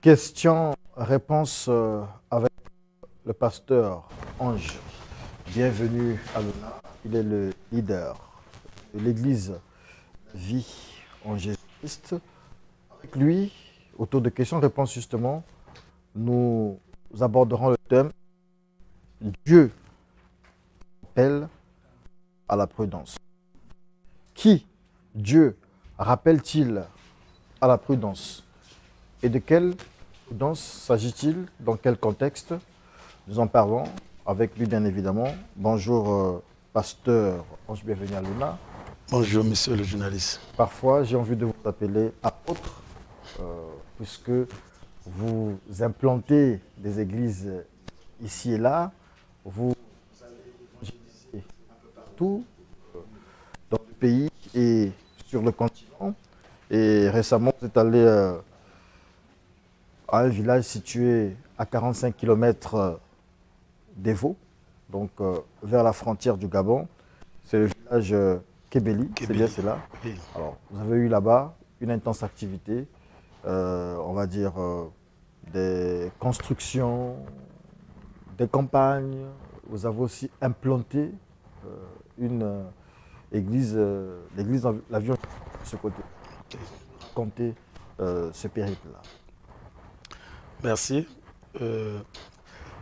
Question-réponse avec le pasteur Ange. Bienvenue à Luna. Il est le leader de l'église Vie en Jésus-Christ. Avec lui, autour de questions-réponses justement, nous aborderons le thème Dieu appelle à la prudence. Qui Dieu rappelle-t-il à la prudence? Et de quelle prudence s'agit-il? Dans quel contexte? Nous en parlons avec lui bien évidemment. Bonjour pasteur Ange, bienvenue à Luna. Bonjour monsieur le journaliste. Parfois j'ai envie de vous appeler apôtre puisque vous implantez des églises ici et là. Vous allez un peu partout dans le pays et sur le continent. Et récemment, vous êtes allé à un village situé à 45 km d'Evo, donc vers la frontière du Gabon. C'est le village Kébéli, c'est bien cela. Oui. Alors, vous avez eu là-bas une intense activité, on va dire des constructions, des campagnes. Vous avez aussi implanté une église, l'église de l'avion de ce côté. Racontez ce périple-là. Merci.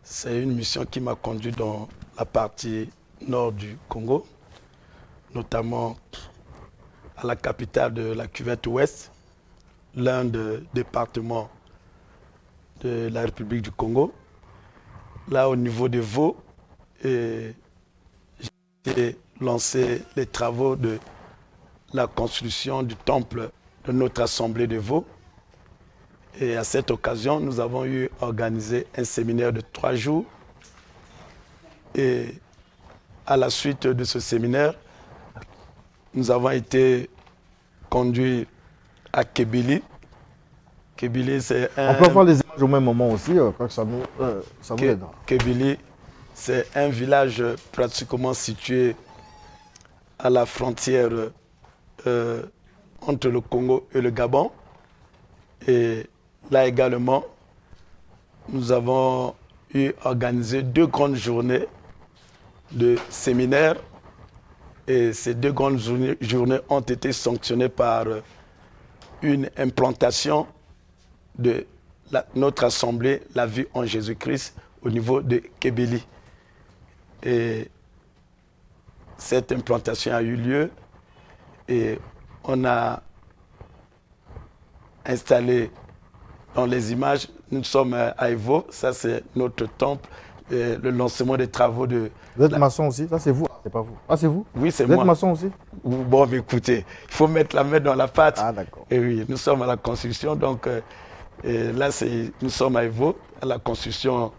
C'est une mission qui m'a conduit dans la partie nord du Congo, notamment à la capitale de la cuvette ouest, l'un des départements de la République du Congo. Là, au niveau de Vaud, j'ai lancé les travaux de la construction du temple de notre assemblée de Vaud. Et à cette occasion, nous avons eu organisé un séminaire de 3 jours. Et à la suite de ce séminaire, nous avons été conduits à Kébéli. Kébéli, c'est un... On peut avoir les images au même moment aussi, quand ça nous aidera. Kébéli, c'est un village pratiquement situé à la frontière entre le Congo et le Gabon. Et là également, nous avons organisé 2 grandes journées de séminaire. Et ces 2 grandes journées ont été sanctionnées par une implantation de notre assemblée, la Vie en Jésus-Christ, au niveau de Kébéli. Et cette implantation a eu lieu et on a installé dans les images, nous sommes à Evo, ça c'est notre temple, le lancement des travaux de... Vous êtes maçon aussi? Ça c'est vous, c'est pas vous. Ah c'est vous? Oui, c'est moi. Vous êtes moi. maçon aussi? Bon, mais écoutez, il faut mettre la main dans la pâte. Ah d'accord. Et oui, nous sommes à la construction, donc là nous sommes à Evo, à la construction,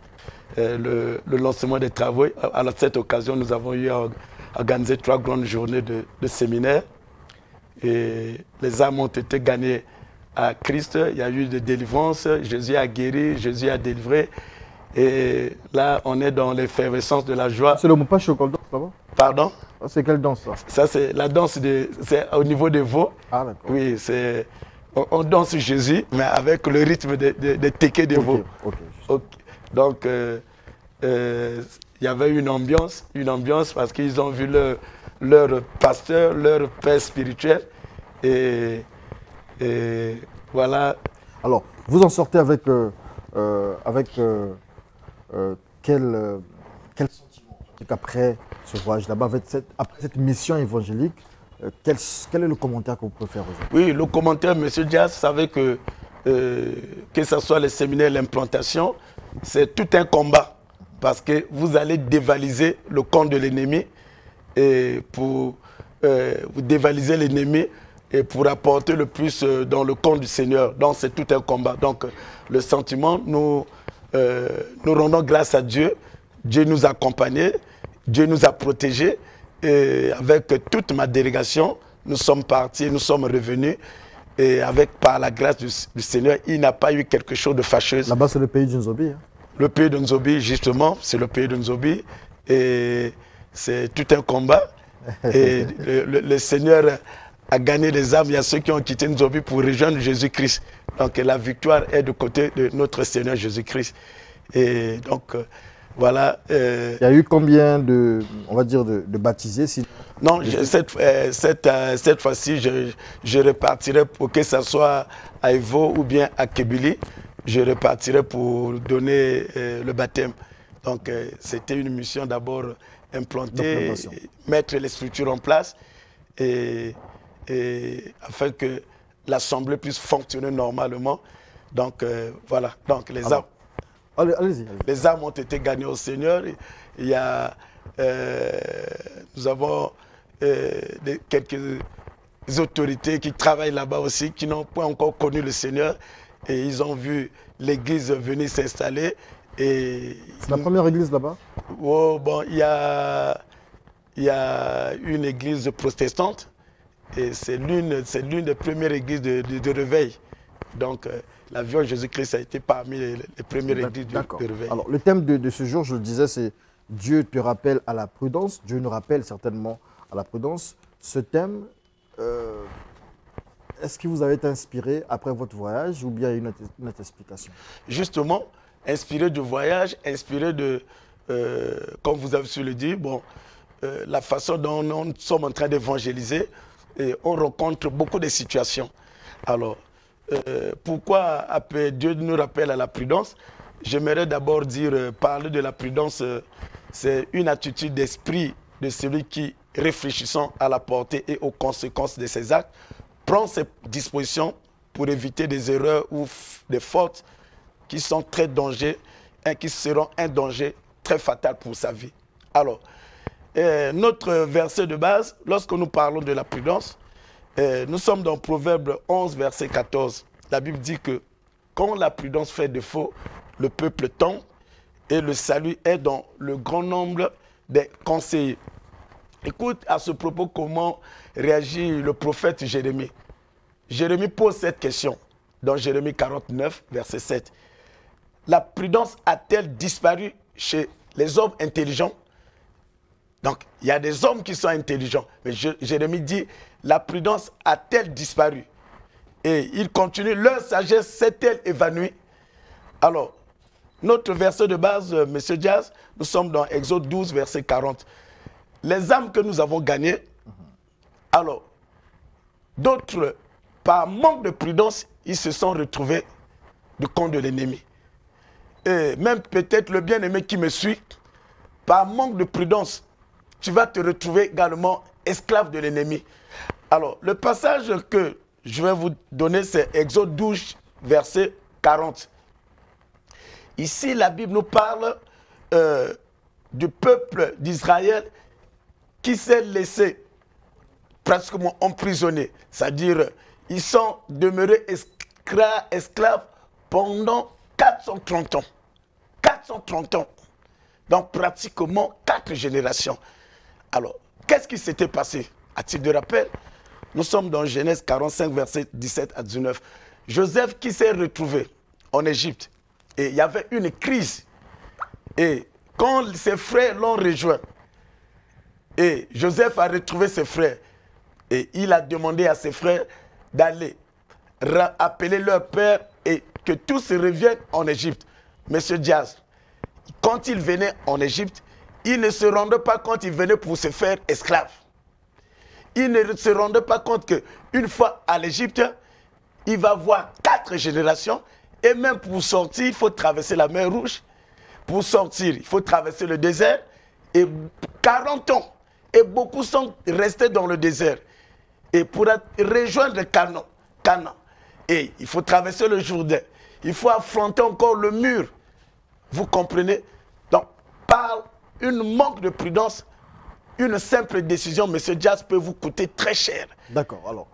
le lancement des travaux. À cette occasion, nous avons eu à organiser 3 grandes journées de séminaire. Et les âmes ont été gagnées à Christ, il y a eu des délivrances, Jésus a guéri, Jésus a délivré. Et là, on est dans l'effervescence de la joie. C'est le mot pas chocolat là-bas? Pardon? C'est quelle danse ça? Ça, c'est la danse, c'est au niveau des veaux. Ah d'accord. Oui, on danse Jésus, mais avec le rythme des téquets des veaux. Ok. Donc, il y avait une ambiance parce qu'ils ont vu leur pasteur, leur père spirituel. Et voilà. Alors, vous en sortez avec, quel sentiment après ce voyage là-bas, après cette mission évangélique, quel est le commentaire que vous pouvez faire aujourd'hui? Oui, le commentaire, M. Diaz savait que ce soit le séminaire, l'implantation, c'est tout un combat. Parce que vous allez dévaliser le camp de l'ennemi et pour vous dévaliser l'ennemi et pour apporter le plus dans le camp du Seigneur. Donc c'est tout un combat. Donc le sentiment, nous rendons grâce à Dieu. Dieu nous a accompagnés, Dieu nous a protégés. Et avec toute ma délégation, nous sommes partis, nous sommes revenus. Et par la grâce du Seigneur, il n'a pas eu quelque chose de fâcheuse. Là-bas, c'est le pays de Nzobi. Hein? Le pays de Nzobi, justement, c'est le pays de Nzobi. Et c'est tout un combat. Et le Seigneur a gagné des âmes. Il y a ceux qui ont quitté Nzobi pour rejoindre Jésus-Christ. Donc la victoire est du côté de notre Seigneur Jésus-Christ. Et donc voilà. Il y a eu combien de, on va dire, de baptisés Non, cette fois-ci, je repartirai pour que ce soit à Evo ou bien à Kébili. Je repartirai pour donner le baptême. Donc c'était une mission d'abord implanter, mettre les structures en place et afin que l'Assemblée puisse fonctionner normalement. Donc voilà, donc les âmes. Allez-y. Les âmes ont été gagnées au Seigneur. Il y a, nous avons quelques autorités qui travaillent là-bas aussi, qui n'ont pas encore connu le Seigneur. Et ils ont vu l'église venir s'installer. C'est la première église là-bas? Oh, bon, il y a une église protestante. Et c'est l'une des premières églises de réveil. Donc, l'avion Jésus-Christ a été parmi les premières églises de réveil. Alors, le thème de ce jour, je le disais, c'est Dieu te rappelle à la prudence. Dieu nous rappelle certainement à la prudence. Ce thème, est-ce que vous avez été inspiré après votre voyage ou bien une autre explication? Justement, inspiré du voyage, inspiré de, comme vous avez su le dire, bon, la façon dont nous sommes en train d'évangéliser, et on rencontre beaucoup de situations. Alors, pourquoi Dieu nous rappelle à la prudence? J'aimerais d'abord parler de la prudence, c'est une attitude d'esprit de celui qui, réfléchissant à la portée et aux conséquences de ses actes, prend ses dispositions pour éviter des erreurs ou des fautes qui sont très dangereuses et qui seront un danger très fatal pour sa vie. Alors, notre verset de base, lorsque nous parlons de la prudence, nous sommes dans Proverbe 11, verset 14. La Bible dit que quand la prudence fait défaut, le peuple tombe et le salut est dans le grand nombre des conseillers. Écoute à ce propos comment réagit le prophète Jérémie. Jérémie pose cette question dans Jérémie 49, verset 7. La prudence a-t-elle disparu chez les hommes intelligents? Donc, il y a des hommes qui sont intelligents. Mais Jérémie dit, la prudence a-t-elle disparu? Et il continue, leur sagesse s'est-elle évanouie? Alors, notre verset de base, M. Diaz, nous sommes dans Exode 12, verset 40. Les âmes que nous avons gagnées, alors, d'autres, par manque de prudence, ils se sont retrouvés du camp de l'ennemi. Et même peut-être le bien-aimé qui me suit, par manque de prudence, tu vas te retrouver également esclave de l'ennemi. Alors, le passage que je vais vous donner, c'est Exode 12, verset 40. Ici, la Bible nous parle du peuple d'Israël qui s'est laissé pratiquement emprisonner. C'est-à-dire, ils sont demeurés esclaves pendant 430 ans. 430 ans. Donc, pratiquement 4 générations. Alors, qu'est-ce qui s'était passé? À titre de rappel, nous sommes dans Genèse 45, versets 17 à 19. Joseph qui s'est retrouvé en Égypte, et il y avait une crise. Et quand ses frères l'ont rejoint, et Joseph a retrouvé ses frères, et il a demandé à ses frères d'aller appeler leur père et que tous reviennent en Égypte. Monsieur Diaz, quand il venait en Égypte, il ne se rendait pas compte qu'il venait pour se faire esclave. Il ne se rendait pas compte qu'une fois à l'Égypte, il va voir 4 générations. Et même pour sortir, il faut traverser la mer Rouge. Pour sortir, il faut traverser le désert. Et 40 ans. Et beaucoup sont restés dans le désert. Et pour rejoindre Canaan. Et il faut traverser le Jourdain. Il faut affronter encore le mur. Vous comprenez? Donc, par une manque de prudence, une simple décision, M. Diaz, peut vous coûter très cher. D'accord. Alors,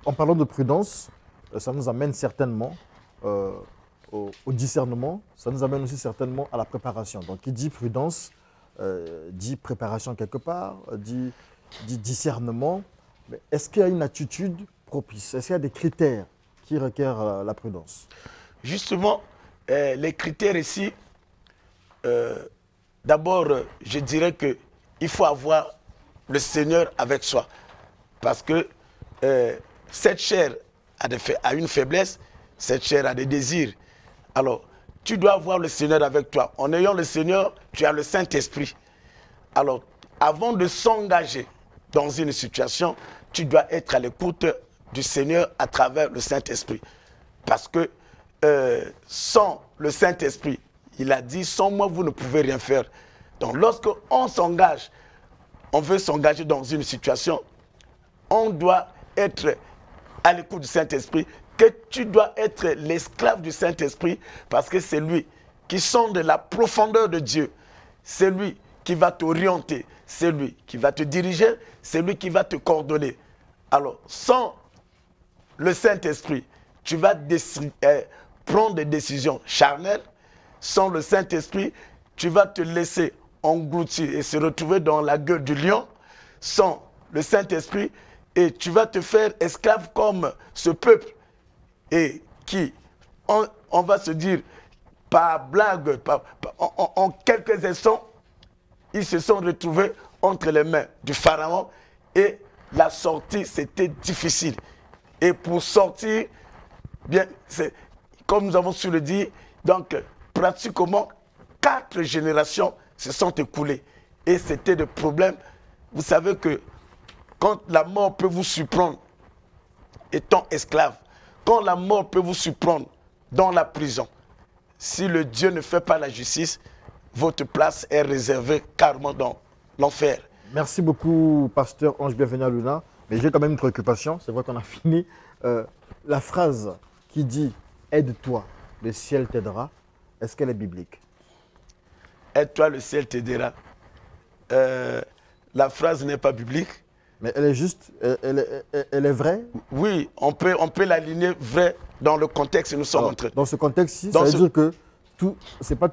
en parlant de prudence, ça nous amène certainement au discernement. Ça nous amène aussi certainement à la préparation. Donc, qui dit prudence, dit préparation quelque part, dit discernement. Mais est-ce qu'il y a une attitude propice? Est-ce qu'il y a des critères qui requièrent la prudence? Justement, les critères ici, d'abord, je dirais qu'il faut avoir le Seigneur avec soi. Parce que cette chair a une faiblesse, cette chair a des désirs. Alors, tu dois avoir le Seigneur avec toi. En ayant le Seigneur, tu as le Saint-Esprit. Alors, avant de s'engager dans une situation, tu dois être à l'écoute du Seigneur à travers le Saint-Esprit. Parce que sans le Saint-Esprit, il a dit, sans moi, vous ne pouvez rien faire. Donc, lorsqu'on s'engage, on veut s'engager dans une situation, on doit être à l'écoute du Saint-Esprit, que tu dois être l'esclave du Saint-Esprit, parce que c'est lui qui sonde la profondeur de Dieu. C'est lui qui va t'orienter, c'est lui qui va te diriger, c'est lui qui va te coordonner. Alors, sans le Saint-Esprit, tu vas prendre des décisions charnelles. Sans le Saint-Esprit, tu vas te laisser engloutir et se retrouver dans la gueule du lion. Sans le Saint-Esprit, et tu vas te faire esclave comme ce peuple. Et qui, on va se dire, par blague, en quelques instants, ils se sont retrouvés entre les mains du Pharaon et la sortie, c'était difficile. Et pour sortir, bien, comme nous avons su le dire, donc pratiquement 4 générations se sont écoulées. Et c'était des problèmes. Vous savez que quand la mort peut vous surprendre étant esclave, quand la mort peut vous surprendre dans la prison, si le Dieu ne fait pas la justice, votre place est réservée carrément dans l'enfer. Merci beaucoup, pasteur Ange, bienvenue à Luna. Mais j'ai quand même une préoccupation, c'est vrai qu'on a fini. La phrase qui dit « Aide-toi, le ciel t'aidera », est-ce qu'elle est biblique? Aide-toi, le ciel t'aidera. La phrase n'est pas biblique. Mais elle est juste, elle est vraie? Oui, on peut l'aligner vrai dans le contexte où nous sommes entrés. Dans ce contexte-ci, ça veut dire que il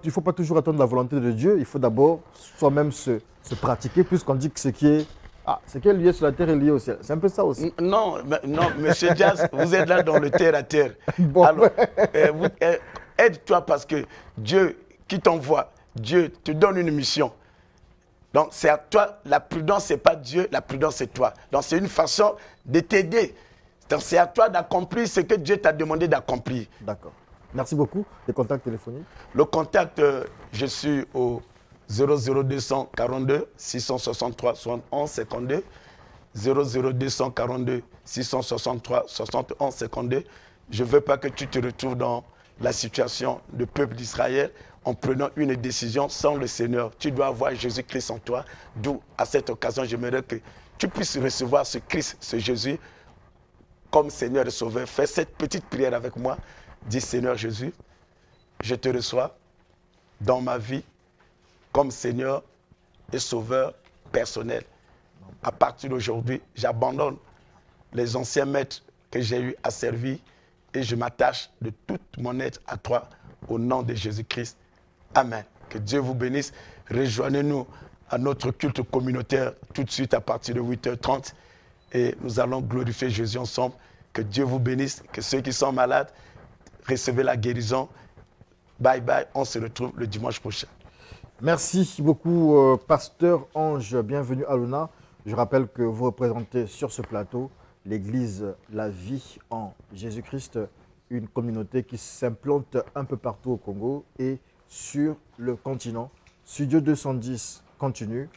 ne faut pas toujours attendre la volonté de Dieu, il faut d'abord soi-même se pratiquer, puisqu'on dit que ce qui est lié sur la terre est lié au ciel. C'est un peu ça aussi. Non, monsieur Diaz, vous êtes là dans le terre à terre. Bon. Alors, aide-toi parce que Dieu qui t'envoie, Dieu te donne une mission. Donc, c'est à toi, la prudence, ce n'est pas Dieu, la prudence, c'est toi. Donc, c'est une façon de t'aider. Donc, c'est à toi d'accomplir ce que Dieu t'a demandé d'accomplir. D'accord. Merci beaucoup. Les contacts téléphoniques? Le contact, je suis au 00242 663 71 52. 00242 663 71 52. Je ne veux pas que tu te retrouves dans la situation du peuple d'Israël en prenant une décision sans le Seigneur. Tu dois avoir Jésus-Christ en toi. D'où, à cette occasion, j'aimerais que tu puisses recevoir ce Christ, ce Jésus, comme Seigneur et Sauveur. Fais cette petite prière avec moi. Dis, Seigneur Jésus, je te reçois dans ma vie comme Seigneur et Sauveur personnel. À partir d'aujourd'hui, j'abandonne les anciens maîtres que j'ai eu à servir et je m'attache de toute mon être à toi au nom de Jésus-Christ. Amen. Que Dieu vous bénisse. Rejoignez-nous à notre culte communautaire tout de suite à partir de 8h30 et nous allons glorifier Jésus ensemble. Que Dieu vous bénisse. Que ceux qui sont malades, recevez la guérison. Bye bye. On se retrouve le dimanche prochain. Merci beaucoup, pasteur Ange. Bienvenue à Luna. Je rappelle que vous représentez sur ce plateau l'église La Vie en Jésus-Christ, une communauté qui s'implante un peu partout au Congo et sur le continent. Studio 210 continue.